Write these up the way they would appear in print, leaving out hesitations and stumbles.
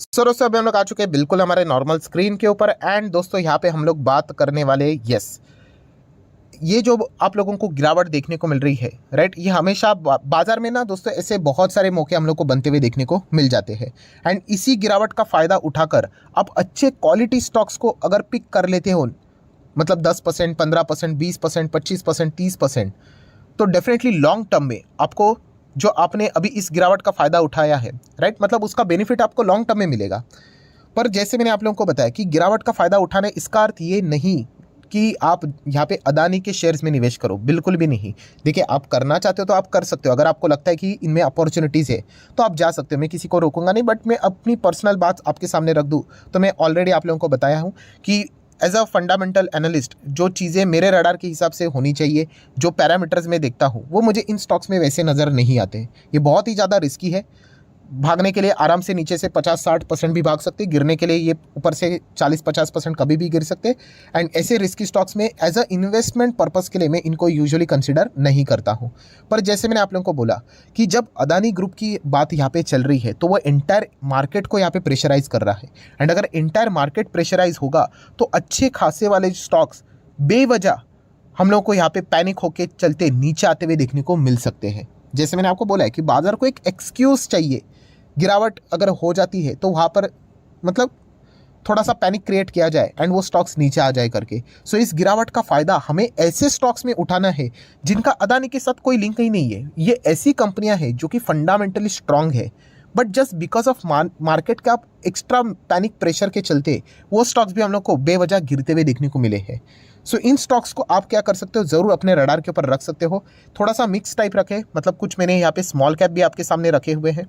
दोस्तों अभी हम लोग आ चुके हैं बिल्कुल हमारे नॉर्मल स्क्रीन के ऊपर। एंड दोस्तों यहाँ पे हम लोग बात करने वाले यस, ये जो आप लोगों को गिरावट देखने को मिल रही है, राइट, ये हमेशा बाजार में ना दोस्तों ऐसे बहुत सारे मौके हम लोग को बनते हुए देखने को मिल जाते हैं। एंड इसी गिरावट का फ़ायदा उठाकर आप अच्छे क्वालिटी स्टॉक्स को अगर पिक कर लेते हो, मतलब 10%, 15%, 20%, 25%, 30%, तो डेफिनेटली लॉन्ग टर्म में आपको जो आपने अभी इस गिरावट का फ़ायदा उठाया है, राइट, मतलब उसका बेनिफिट आपको लॉन्ग टर्म में मिलेगा। पर जैसे मैंने आप लोगों को बताया कि गिरावट का फ़ायदा उठाने, इसका अर्थ ये नहीं कि आप यहाँ पे अदानी के शेयर्स में निवेश करो, बिल्कुल भी नहीं। देखिए, आप करना चाहते हो तो आप कर सकते हो, अगर आपको लगता है कि इनमें अपॉर्चुनिटीज़ है तो आप जा सकते हो, मैं किसी को रोकूंगा नहीं। बट मैं अपनी पर्सनल बात आपके सामने रख दूँ तो मैं ऑलरेडी आप लोगों को बताया हूँ कि एज अ फंडामेंटल एनालिस्ट जो चीज़ें मेरे रडार के हिसाब से होनी चाहिए, जो पैरामीटर्स में देखता हूँ, वो मुझे इन स्टॉक्स में वैसे नज़र नहीं आते। ये बहुत ही ज़्यादा रिस्की है। भागने के लिए आराम से नीचे से 50-60% भी भाग सकते, गिरने के लिए ये ऊपर से 40-50% कभी भी गिर सकते। एंड ऐसे रिस्की स्टॉक्स में एज अ इन्वेस्टमेंट पर्पस के लिए मैं इनको यूजुअली कंसिडर नहीं करता हूँ। पर जैसे मैंने आप लोगों को बोला कि जब अदानी ग्रुप की बात यहाँ पे चल रही है तो वो एंटायर मार्केट को यहाँ पे प्रेशराइज कर रहा है। एंड अगर एंटायर मार्केट प्रेशराइज होगा तो अच्छे खासे वाले स्टॉक्स बेवजह हम लोग को यहाँ पे पैनिक होके चलते नीचे आते हुए देखने को मिल सकते हैं। जैसे मैंने आपको बोला है कि बाजार को एक एक्सक्यूज़ चाहिए, गिरावट अगर हो जाती है तो वहाँ पर मतलब थोड़ा सा पैनिक क्रिएट किया जाए एंड वो स्टॉक्स नीचे आ जाए करके। सो इस गिरावट का फ़ायदा हमें ऐसे स्टॉक्स में उठाना है जिनका अदानी के साथ कोई लिंक ही नहीं है। ये ऐसी कंपनियां हैं जो कि फंडामेंटली स्ट्रांग है, but just because of market का एक्स्ट्रा पैनिक प्रेशर के चलते वो स्टॉक्स भी हम लोग को बेवजह गिरते हुए देखने को मिले हैं। सो इन स्टॉक्स को आप क्या कर सकते हो, ज़रूर अपने रडार के ऊपर रख सकते हो। थोड़ा सा मिक्स टाइप रखें, मतलब कुछ मैंने यहाँ पे स्मॉल कैप भी आपके सामने रखे हुए हैं,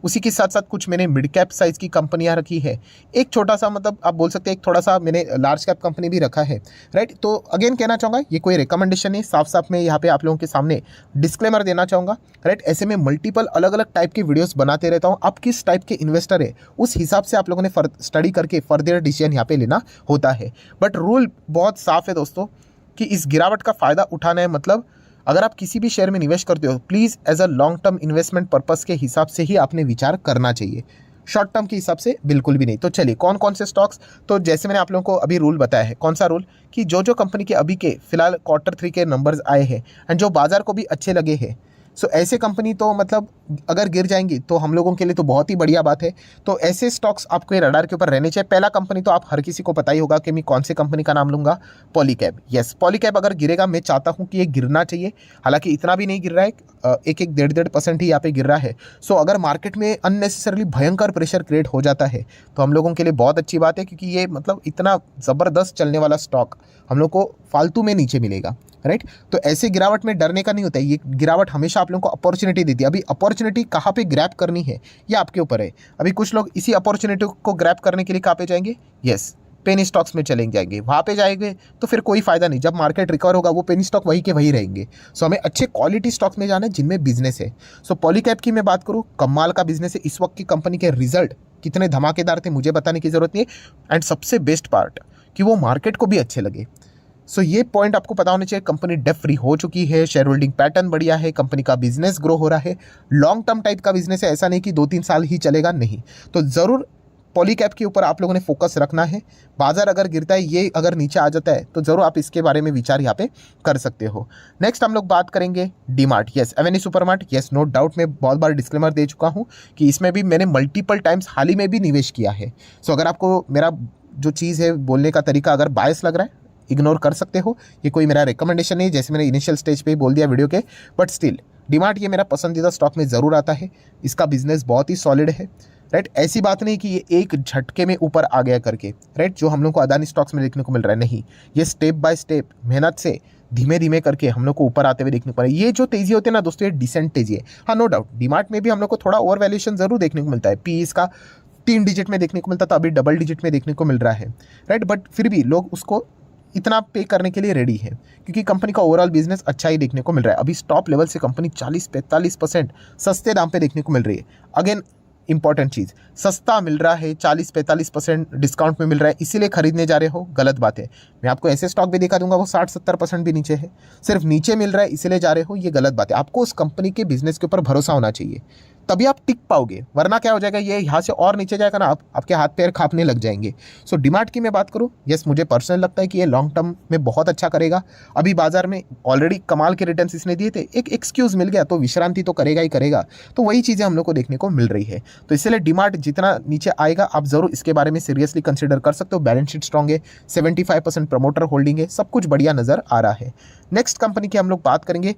उसी के साथ साथ कुछ मैंने मिड कैप साइज़ की कंपनियाँ रखी है, एक छोटा सा मतलब आप बोल सकते हैं एक थोड़ा सा मैंने लार्ज कैप कंपनी भी रखा है, राइट। तो अगेन कहना चाहूँगा ये कोई रिकमेंडेशन नहीं, साफ साफ मैं यहाँ पे आप लोगों के सामने डिस्क्लेमर देना चाहूँगा, राइट। ऐसे में मल्टीपल अलग अलग टाइप के वीडियोस बनाते रहता हूँ। आप किस टाइप के इन्वेस्टर है उस हिसाब से आप लोगों ने स्टडी करके फर्दर डिसीजन यहाँ पे लेना होता है। बट रूल बहुत साफ है दोस्तों कि इस गिरावट का फ़ायदा उठाना है, मतलब अगर आप किसी भी शेयर में निवेश करते हो please as a long term investment purpose के हिसाब से ही आपने विचार करना चाहिए, शॉर्ट टर्म के हिसाब से बिल्कुल भी नहीं। तो चलिए कौन कौन से स्टॉक्स, तो जैसे मैंने आप लोगों को अभी रूल बताया है, कौन सा रूल, कि जो जो कंपनी के अभी के फिलहाल Q3 के नंबर्स आए हैं एंड जो बाजार को भी अच्छे लगे हैं, सो ऐसे कंपनी तो मतलब अगर गिर जाएंगी तो हम लोगों के लिए तो बहुत ही बढ़िया बात है। तो ऐसे स्टॉक्स आपको ये रडार के ऊपर रहने चाहिए। पहला कंपनी तो आप हर किसी को पता ही होगा कि मैं कौन सी कंपनी का नाम लूँगा, पॉलीकैब। यस, पॉलीकैब अगर गिरेगा, मैं चाहता हूँ कि ये गिरना चाहिए, हालांकि इतना भी नहीं गिर रहा है, 1-1, 1.5% ही यहाँ पे गिर रहा है। सो अगर मार्केट में अननेसेसरली भयंकर प्रेशर क्रिएट हो जाता है तो हम लोगों के लिए बहुत अच्छी बात है, क्योंकि ये मतलब इतना ज़बरदस्त चलने वाला स्टॉक हम लोग को फालतू में नीचे मिलेगा, राइट। तो ऐसे गिरावट में डरने का नहीं होता है, ये गिरावट हमेशा आप लोगों को अपॉर्चुनिटी देती है। अभी अपॉर्चुनिटी कहाँ पे ग्रैब करनी है ये आपके ऊपर है। अभी कुछ लोग इसी अपॉर्चुनिटी को ग्रैब करने के लिए कहाँ पे जाएंगे, यस, पेनी स्टॉक्स में चले जाएंगे, वहाँ पे जाएंगे तो फिर कोई फायदा नहीं। जब मार्केट रिकवर होगा वो पेनी स्टॉक वही के वही रहेंगे। सो हमें अच्छे क्वालिटी स्टॉक्स में जाना है जिनमें बिजनेस है। सो पॉलीकैब की मैं बात करूँ, कमाल का बिजनेस है। इस वक्त की कंपनी के रिजल्ट कितने धमाकेदार थे मुझे बताने की जरूरत नहीं है। एंड सबसे बेस्ट पार्ट कि वो मार्केट को भी अच्छे लगे। सो ये पॉइंट आपको पता होना चाहिए। कंपनी डेट फ्री हो चुकी है, शेयर होल्डिंग पैटर्न बढ़िया है, कंपनी का बिजनेस ग्रो हो रहा है, लॉन्ग टर्म टाइप का बिजनेस है, ऐसा नहीं कि 2-3 साल ही चलेगा, नहीं। तो ज़रूर पॉलीकैब के ऊपर आप लोगों ने फोकस रखना है। बाजार अगर गिरता है, ये अगर नीचे आ जाता है तो ज़रूर आप इसके बारे में विचार यहाँ पे कर सकते हो। नेक्स्ट हम लोग बात करेंगे DMart. Yes, Avenue Supermart, yes, no doubt मैं बहुत बार डिस्क्लेमर दे चुका हूँ कि इसमें भी मैंने मल्टीपल टाइम्स हाल ही में भी निवेश किया है। सो अगर आपको मेरा जो चीज़ है बोलने का तरीका अगर बायस लग रहा है, इग्नोर कर सकते हो, ये कोई मेरा रिकमेंडेशन नहीं, जैसे मैंने इनिशियल स्टेज पे ही बोल दिया वीडियो के। बट स्टिल डीमार्ट ये मेरा पसंदीदा स्टॉक में ज़रूर आता है, इसका बिजनेस बहुत ही सॉलिड है, राइट। ऐसी बात नहीं कि ये एक झटके में ऊपर आ गया करके, राइट, जो हम लोग को अदानी स्टॉक्स में देखने को मिल रहा है, नहीं। ये स्टेप बाय स्टेप मेहनत से धीमे धीमे करके हम लोग को ऊपर आते हुए देखने को मिला। ये जो तेजी होती है ना दोस्तों, ये डिसेंट तेजी है। हाँ, नो डाउट डीमार्ट में भी हम लोग को थोड़ा ओवर वैल्यूएशन जरूर देखने को मिलता है। पी इसका 3 डिजिट में देखने को मिलता था, अभी डबल डिजिट में देखने को मिल रहा है, राइट। बट फिर भी लोग उसको इतना पे करने के लिए रेडी है, क्योंकि कंपनी का ओवरऑल बिजनेस अच्छा ही देखने को मिल रहा है। अभी स्टॉप लेवल से कंपनी 40-45% सस्ते दाम पे देखने को मिल रही है। अगेन इंपॉर्टेंट चीज़, सस्ता मिल रहा है, 40-45% डिस्काउंट में मिल रहा है, इसीलिए खरीदने जा रहे हो, गलत बात है। मैं आपको ऐसे स्टॉक भी दिखा दूंगा वो 60-70% भी नीचे है, सिर्फ नीचे मिल रहा है इसीलिए जा रहे हो, ये गलत बात है। आपको उस कंपनी के बिजनेस के ऊपर भरोसा होना चाहिए, तभी आप टिक पाओगे, वरना क्या हो जाएगा, ये यहाँ से और नीचे जाएगा ना, आपके हाथ पैर कांपने लग जाएंगे। सो डीमार्ट की मैं बात करूँ, यस मुझे पर्सनल लगता है कि ये लॉन्ग टर्म में बहुत अच्छा करेगा। अभी बाजार में ऑलरेडी कमाल के रिटर्न्स इसने दिए थे, एक एक्सक्यूज़ मिल गया तो विश्रांति तो करेगा ही करेगा। तो वही चीज़ें हम लोग को देखने को मिल रही है। तो इसलिए डीमार्ट जितना नीचे आएगा आप ज़रूर इसके बारे में सीरियसली कंसिडर कर सकते हो। बैलेंस शीट स्ट्रॉन्ग है, 75% प्रमोटर होल्डिंग है, सब कुछ बढ़िया नज़र आ रहा है। नेक्स्ट कंपनी की हम लोग बात करेंगे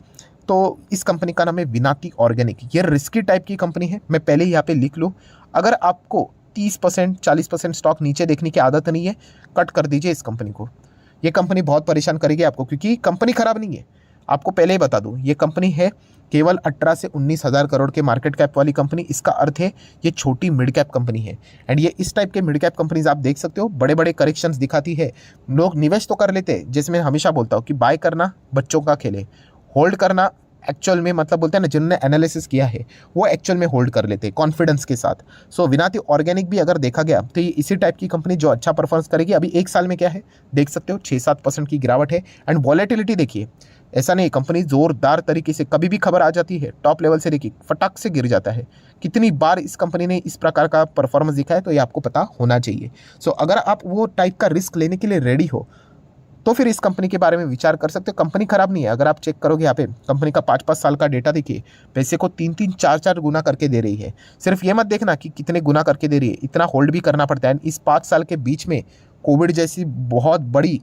तो इस कंपनी का नाम है विनाती ऑर्गेनिक। ये रिस्की टाइप की कंपनी है, मैं पहले ही यहाँ पे लिख लूँ। अगर आपको 30% 40% स्टॉक नीचे देखने की आदत नहीं है, कट कर दीजिए इस कंपनी को। ये कंपनी बहुत परेशान करेगी आपको, क्योंकि कंपनी खराब नहीं है। आपको पहले ही बता दूं, ये कंपनी है केवल 18 से 19 हज़ार करोड़ के मार्केट कैप वाली कंपनी। इसका अर्थ है ये छोटी मिड कैप कंपनी है। एंड ये इस टाइप के मिड कैप कंपनीज आप देख सकते हो, बड़े बड़े करेक्शंस दिखाती है। लोग निवेश तो कर लेते हैं, जैसे मैं हमेशा बोलता हूँ कि बाय करना बच्चों का खेल है, होल्ड करना एक्चुअल में, मतलब बोलते हैं ना, जिन्होंने एनालिसिस किया है वो एक्चुअल में होल्ड कर लेते हैं कॉन्फिडेंस के साथ। सो विनाती ऑर्गेनिक भी अगर देखा गया तो ये इसी टाइप की कंपनी जो अच्छा परफॉर्मेंस करेगी। अभी एक साल में क्या है देख सकते हो, 6-7% की गिरावट है। एंड वॉलेटिलिटी देखिए, ऐसा नहीं, कंपनी जोरदार तरीके से कभी भी खबर आ जाती है टॉप लेवल से देखिए फटाक से गिर जाता है। कितनी बार इस कंपनी ने इस प्रकार का परफॉर्मेंस दिखाया, तो ये आपको पता होना चाहिए। सो अगर आप वो टाइप का रिस्क लेने के लिए रेडी हो तो फिर इस कंपनी के बारे में विचार कर सकते हो। कंपनी खराब नहीं है, अगर आप चेक करोगे यहाँ पे कंपनी का 5-5 साल का डेटा देखिए, पैसे को 3-3 4-4 गुना करके दे रही है। सिर्फ ये मत देखना कि कितने गुना करके दे रही है, इतना होल्ड भी करना पड़ता है। इस 5 साल के बीच में कोविड जैसी बहुत बड़ी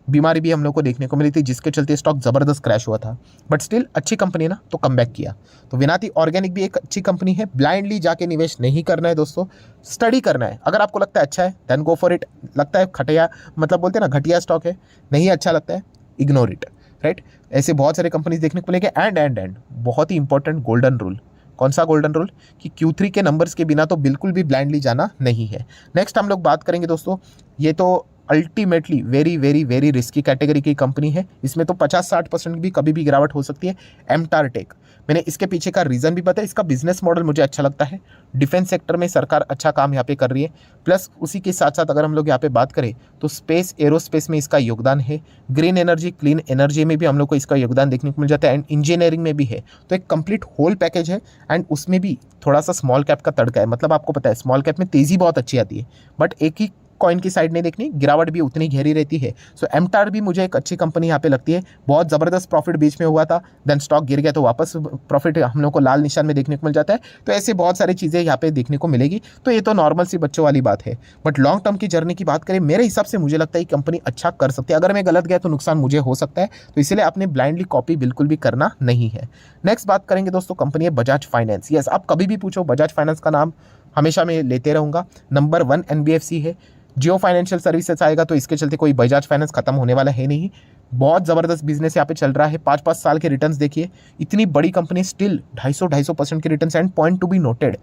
बीमारी भी हम लोग को देखने को मिली थी, जिसके चलते स्टॉक ज़बरदस्त क्रैश हुआ था। बट स्टिल अच्छी कंपनी है ना, तो कम बैक किया। तो विनाती ऑर्गेनिक भी एक अच्छी कंपनी है। ब्लाइंडली जाके निवेश नहीं करना है दोस्तों, स्टडी करना है। अगर आपको लगता है अच्छा है देन गो फॉर इट। लगता है खटिया, मतलब बोलते हैं ना घटिया स्टॉक है, नहीं अच्छा लगता है, इग्नोर इट, राइट। ऐसे बहुत सारे कंपनीज देखने को मिलेंगे। एंड बहुत ही इंपॉर्टेंट गोल्डन रूल। कौन सा गोल्डन रूल? कि Q3 के नंबर्स के बिना तो बिल्कुल भी ब्लाइंडली जाना नहीं है। नेक्स्ट हम लोग बात करेंगे दोस्तों, ये तो ultimately very very very risky category की कंपनी है। इसमें तो 50-60% भी कभी भी गिरावट हो सकती है। एमटार टेक, मैंने इसके पीछे का रीज़न भी बताया। इसका बिजनेस मॉडल मुझे अच्छा लगता है। डिफेंस सेक्टर में सरकार अच्छा काम यहाँ पे कर रही है। प्लस उसी के साथ साथ अगर हम लोग यहाँ पे बात करें तो स्पेस एरोस्पेस में इसका योगदान है। ग्रीन एनर्जी क्लीन एनर्जी में भी हम लोग को इसका योगदान देखने को मिल जाता है। एंड इंजीनियरिंग में भी है। तो एक कंप्लीट होल पैकेज है। एंड उसमें भी थोड़ा सा स्मॉल कैप का तड़का है। मतलब आपको पता है स्मॉल कैप में तेज़ी बहुत अच्छी आती है, बट एक ही कॉइन की साइड नहीं देखनी, गिरावट भी उतनी गहरी रहती है। सो एमटार भी मुझे एक अच्छी कंपनी यहाँ पे लगती है। बहुत ज़बरदस्त प्रॉफिट बीच में हुआ था, देन स्टॉक गिर गया तो वापस प्रॉफिट हम लोग को लाल निशान में देखने को मिल जाता है। तो ऐसे बहुत सारी चीज़ें यहाँ पे देखने को मिलेगी। तो ये तो नॉर्मल सी बच्चों वाली बात है। बट लॉन्ग टर्म की जर्नी की बात करें, मेरे हिसाब से मुझे लगता है कि कंपनी अच्छा कर सकती है। अगर मैं गलत गया तो नुकसान मुझे हो सकता है, तो इसलिए आपने ब्लाइंडली कॉपी बिल्कुल भी करना नहीं है। नेक्स्ट बात करेंगे दोस्तों, कंपनी है बजाज फाइनेंस। यस, आप कभी भी पूछो बजाज फाइनेंस का नाम हमेशा मैं लेते रहूँगा। नंबर 1 NBFC है। जियो फाइनेंशियल सर्विसेज आएगा तो इसके चलते कोई बजाज फाइनेंस खत्म होने वाला है नहीं। बहुत ज़बरदस्त बिजनेस यहाँ पे चल रहा है। 5-5 साल के रिटर्न्स देखिए, इतनी बड़ी कंपनी स्टिल 250% के returns. And point to be noted,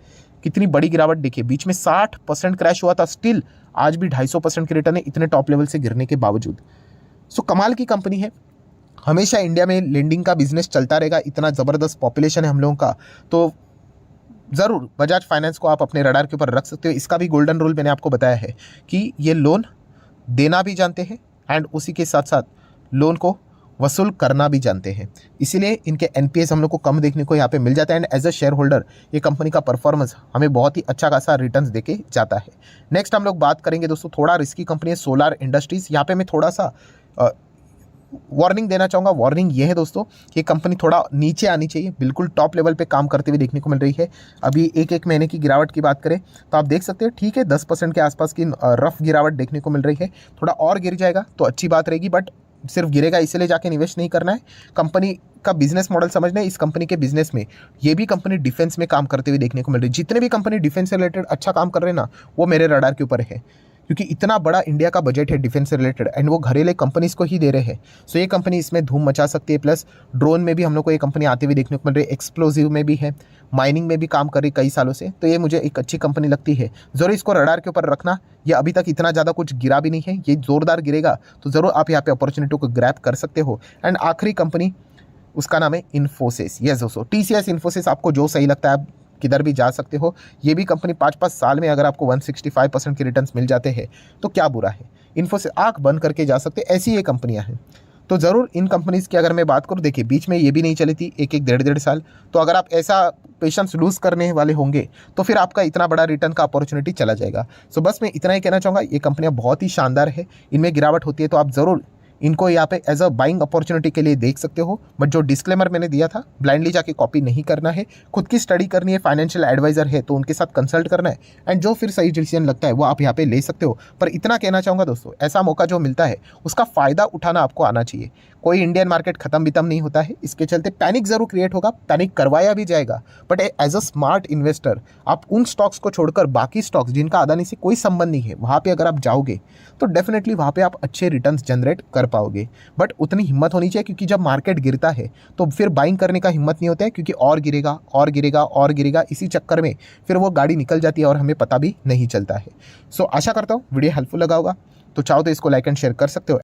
कितनी बड़ी गिरावट देखिए, बीच में 60% क्रैश हुआ था, स्टिल आज भी 250% के रिटर्न है, इतने टॉप लेवल से गिरने के बावजूद। सो कमाल की कंपनी है। हमेशा इंडिया में लेंडिंग का बिजनेस चलता रहेगा, इतना ज़बरदस्त पॉपुलेशन है हम लोगों का, तो ज़रूर बजाज फाइनेंस को आप अपने रडार के ऊपर रख सकते हो। इसका भी गोल्डन रूल मैंने आपको बताया है कि ये लोन देना भी जानते हैं एंड उसी के साथ साथ लोन को वसूल करना भी जानते हैं। इसीलिए इनके NPS हम लोग को कम देखने को यहाँ पे मिल जाता है। And as a share holder company का परफॉर्मेंस हमें बहुत ही अच्छा खासा रिटर्न्स देके जाता है। नेक्स्ट हम लोग बात करेंगे दोस्तों, थोड़ा रिस्की कंपनी है सोलार इंडस्ट्रीज़। यहाँ पे मैं थोड़ा सा वार्निंग देना चाहूँगा। वार्निंग ये है दोस्तों कि ये कंपनी थोड़ा नीचे आनी चाहिए, बिल्कुल टॉप लेवल पे काम करते हुए देखने को मिल रही है। अभी एक महीने की गिरावट की बात करें तो आप देख सकते हैं, ठीक है 10% के आसपास की रफ गिरावट देखने को मिल रही है। थोड़ा और गिर जाएगा तो अच्छी बात रहेगी, बट सिर्फ गिरेगा इसलिए जाके निवेश नहीं करना है। कंपनी का बिजनेस मॉडल समझना है। इस कंपनी के बिजनेस में ये भी कंपनी डिफेंस में काम करते हुए देखने को मिल रही है। जितने भी कंपनी डिफेंस से रिलेटेड अच्छा काम कर रहे हैं ना, वो मेरे रडार के ऊपर है, क्योंकि इतना बड़ा इंडिया का बजट है डिफेंस से रिलेटेड एंड वो घरेलू कंपनीज को ही दे रहे हैं। सो ये कंपनी इसमें धूम मचा सकती है। प्लस ड्रोन में भी हम लोग को ये कंपनी आते हुए देखने को मिल रही है। एक्सप्लोजिव में भी है, माइनिंग में भी काम कर रही कई सालों से। तो ये मुझे एक अच्छी कंपनी लगती है। ज़रूर इसको रडार के ऊपर रखना। ये अभी तक इतना ज़्यादा कुछ गिरा भी नहीं है, ये ज़ोरदार गिरेगा तो ज़रूर आप यहाँ पे अपॉर्चुनिटी को ग्रैब कर सकते हो। एंड आखिरी कंपनी, उसका नाम है इन्फोसिस। यस दोस्तों, TCS इन्फोसिस, आपको जो सही लगता है आप किधर भी जा सकते हो। ये भी कंपनी 5-5 साल में अगर आपको 165% के रिटर्न्स मिल जाते हैं तो क्या बुरा है। इन्फोसिस आंख बंद करके जा सकते, ऐसी ये कंपनियां हैं। तो ज़रूर इन कंपनीज़ की अगर मैं बात करूँ, देखिए बीच में ये भी नहीं चली थी एक एक डेढ़ साल। तो अगर आप ऐसा पेशेंस लूज़ करने वाले होंगे तो फिर आपका इतना बड़ा रिटर्न का अपॉर्चुनिटी चला जाएगा। सो बस मैं इतना ही कहना चाहूँगा, ये कंपनियाँ बहुत ही शानदार है, इनमें गिरावट होती है तो आप ज़रूर इनको यहाँ पे एज अ बाइंग अपॉर्चुनिटी के लिए देख सकते हो। बट जो डिस्क्लेमर मैंने दिया था, ब्लाइंडली जाके कॉपी नहीं करना है, खुद की स्टडी करनी है, फाइनेंशियल एडवाइजर है तो उनके साथ कंसल्ट करना है, एंड जो फिर सही डिसीजन लगता है वो आप यहाँ पे ले सकते हो। पर इतना कहना चाहूँगा दोस्तों, ऐसा मौका जो मिलता है उसका फ़ायदा उठाना आपको आना चाहिए। कोई इंडियन मार्केट खत्म बितम नहीं होता है, इसके चलते पैनिक ज़रूर क्रिएट होगा, पैनिक करवाया भी जाएगा, but as a smart investor आप उन स्टॉक्स को छोड़कर बाकी स्टॉक्स जिनका अदानी से कोई संबंध नहीं है वहाँ पे अगर आप जाओगे तो डेफिनेटली वहाँ पे आप अच्छे रिटर्न्स जनरेट कर पाओगे। बट उतनी हिम्मत होनी चाहिए, क्योंकि जब मार्केट गिरता है तो फिर बाइंग करने का हिम्मत नहीं होता है, क्योंकि और गिरेगा और गिरेगा और गिरेगा, इसी चक्कर में फिर वो गाड़ी निकल जाती है और हमें पता भी नहीं चलता है। सो आशा करता हूँ वीडियो हेल्पफुल लगा होगा, तो चाहो तो इसको लाइक एंड शेयर कर सकते हो।